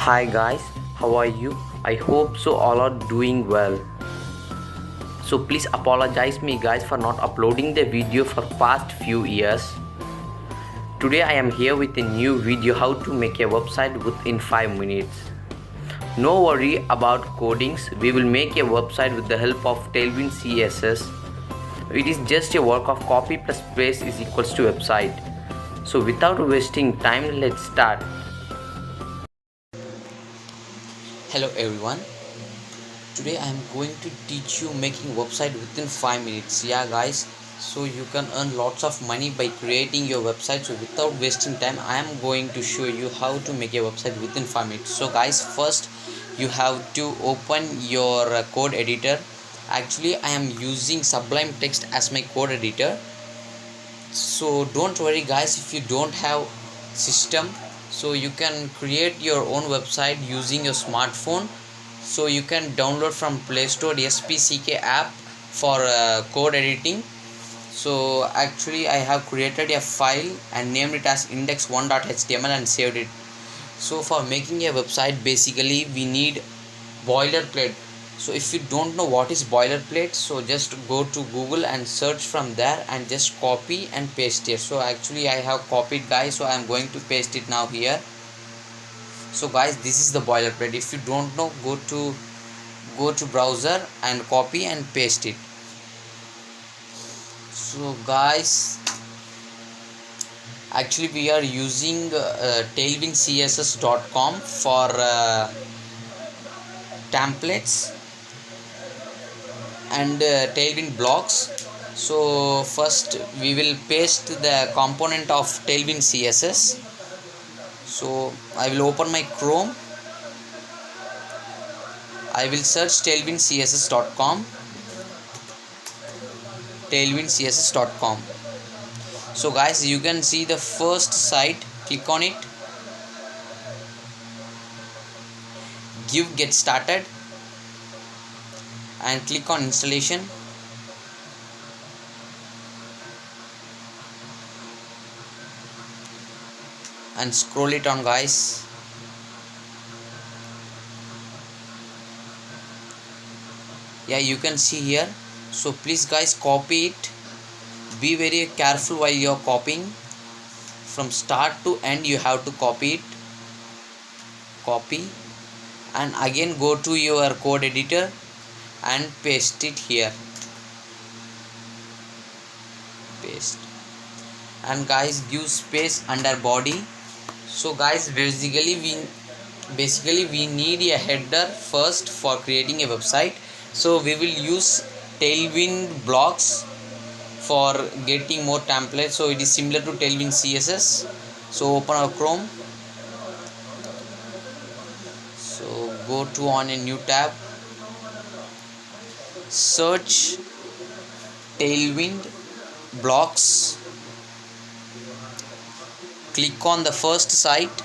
Hi guys, how are you? I hope so all are doing well. So please apologize me guys for not uploading the video for past few years. Today I am here with a new video how to make a website within 5 minutes. No worry about codings, we will make a website with the help of Tailwind CSS. It is just a work of copy plus paste is equals to website. So without wasting time, let's start. Hello everyone. Today I am going to teach you making website within 5 minutes. Yeah guys, so you can earn lots of money by creating your website. So without wasting time, I am going to show you how to make a website within 5 minutes. So guys, first you have to open your code editor. Actually I am using Sublime Text as my code editor. So don't worry guys, if you don't have system, so you can create your own website using your smartphone. So you can download from Play Store SPCK app for code editing. So actually I have created a file and named it as index1.html and saved it. So for making a website, basically we need boilerplate. So if you don't know what is boilerplate, so just go to Google and search from there and just copy and paste it. So actually I have copied guys, so I am going to paste it now here. So guys, this is the boilerplate. If you don't know, go to browser and copy and paste it. So guys, actually we are using tailwindcss.com for templates and Tailwind blocks. So first we will paste the component of Tailwind CSS. So I will open my Chrome. I will search tailwindcss.com. tailwindcss.com. So guys, you can see the first site. Click on it. Give get started and click on installation. And scroll it on guys. Yeah, you can see here. So please guys, copy it. Be very careful while you're copying. From start to end you have to copy it. Copy and again go to your code editor and paste it here. Paste and guys, give space under body. So guys, basically we need a header first for creating a website. So we will use Tailwind blocks for getting more templates. So it is similar to Tailwind CSS. So open our Chrome. So go to on a new tab, search Tailwind blocks, click on the first site.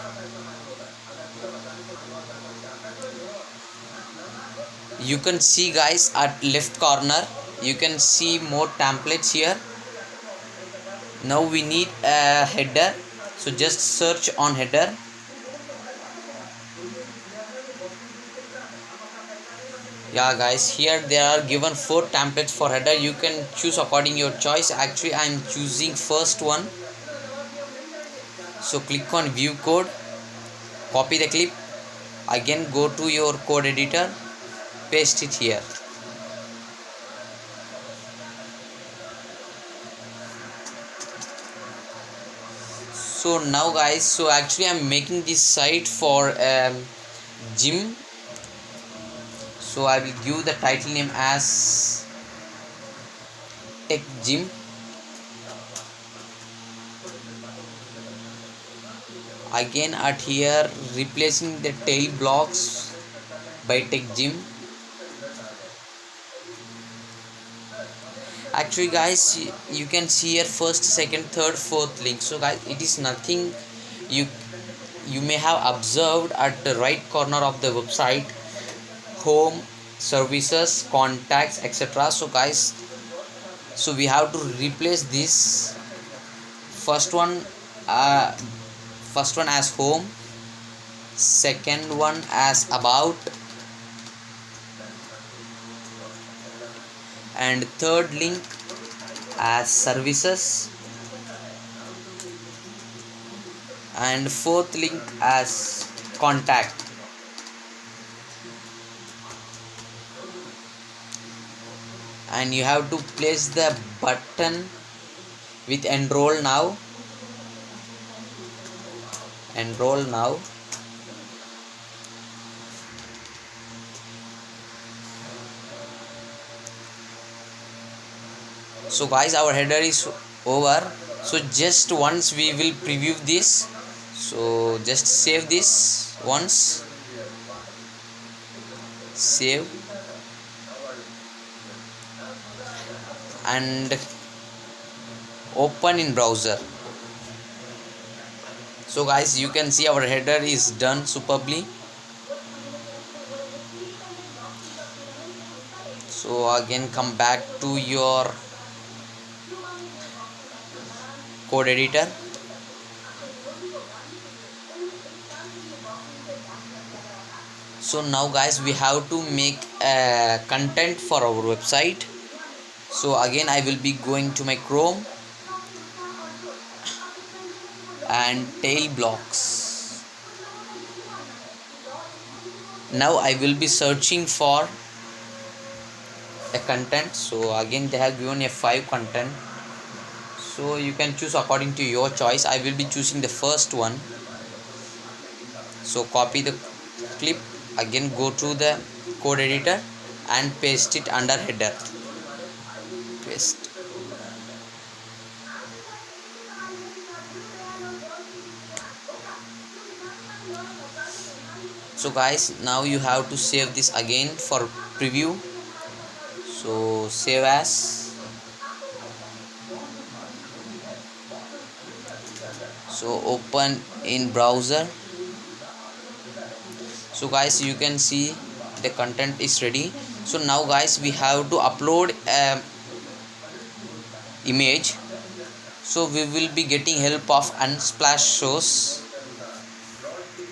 You can see guys at left corner, you can see more templates here. Now we need a header, so just search on header. Yeah guys, here there are given 4 templates for header. You can choose according your choice. Actually I am choosing first one. So click on view code, copy the clip, again go to your code editor, paste it here. So now guys, so actually I'm making this site for gym. So I will give the title name as Tech Gym. Again at here replacing the tail blocks by Tech Gym. Actually guys, you can see here first, second, third, fourth link. So guys, it is nothing. You may have observed at the right corner of the website, home, services, contacts, etc. So guys, so we have to replace this first one as home, second one as about, and third link as services, and fourth link as contact. And you have to place the button with enroll now. Enroll now. So guys, our header is over. So just once we will preview this. So just save this once. Save. And open in browser. So guys, you can see our header is done superbly. So again, come back to your code editor. So now guys, we have to make a content for our website. So again, I will be going to my Chrome and tail blocks. Now I will be searching for a content. So again, they have given a 5 content, so you can choose according to your choice. I will be choosing the first one. So copy the clip, again go to the code editor and paste it under header. Paste. So guys, now you have to save this again for preview. So save as. So open in browser. So guys, you can see the content is ready. So now guys, we have to upload a image. So we will be getting help of Unsplash source.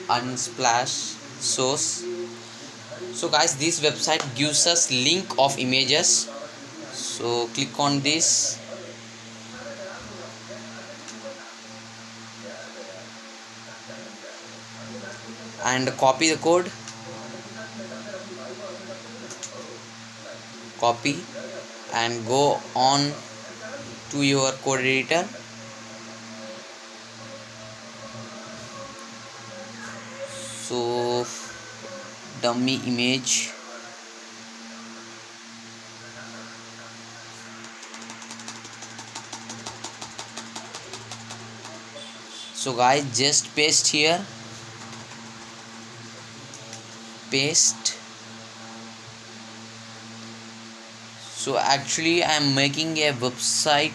Unsplash source. So guys, this website gives us link of images. So click on this. And copy the code. Copy and go on to your code editor. So dummy image. So guys, just paste here. Paste. So actually I am making a website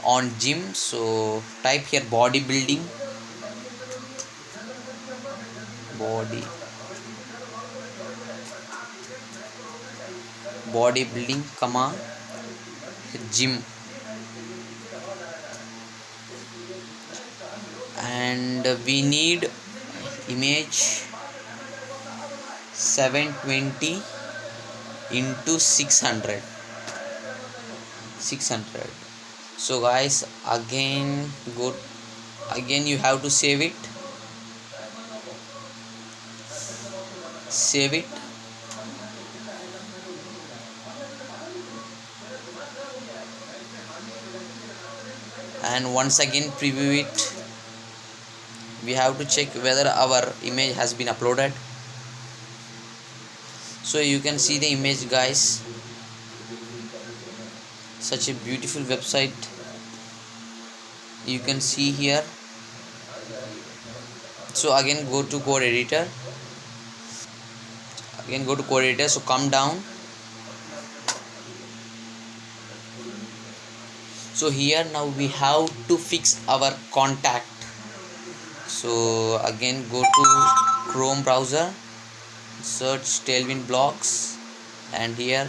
on gym. So type here bodybuilding. Bodybuilding, comma, gym. And we need image 720 into 600. So guys, again you have to save it. And once again preview it. We have to check whether our image has been uploaded. So you can see the image guys. Such a beautiful website you can see here. So again go to code editor. So come down. So here now we have to fix our contact. So again go to Chrome browser, search Tailwind blocks, and here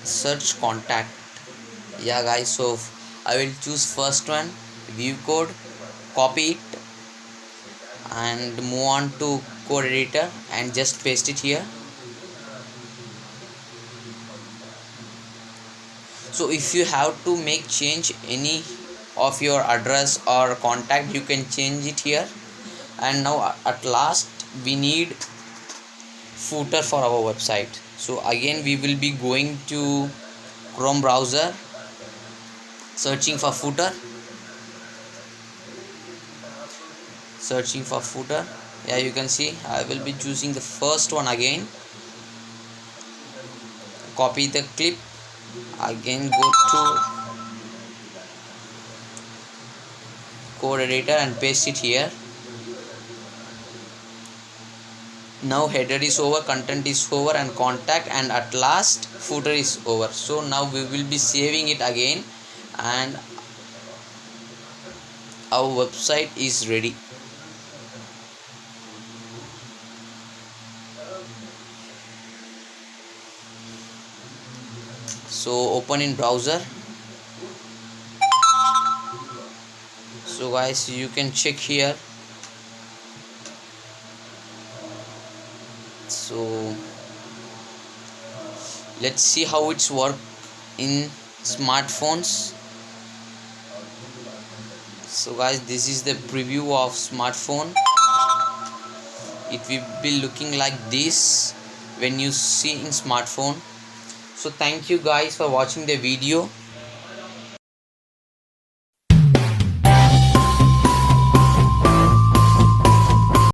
search contact. Yeah guys, so I will choose first one, view code, copy it and move on to code editor and just paste it here. So if you have to make change any of your address or contact, you can change it here. And now at last we need footer for our website. So again we will be going to Chrome browser, searching for footer. Yeah, you can see I will be choosing the first one again. Copy the clip, again go to code editor and paste it here. Now header is over, content is over, and contact, and at last footer is over. So now we will be saving it again, and our website is ready. So open in browser. So guys, you can check here. So let's see how it's work in smartphones. So guys, this is the preview of smartphone. It will be looking like this when you see in smartphone. So thank you guys for watching the video.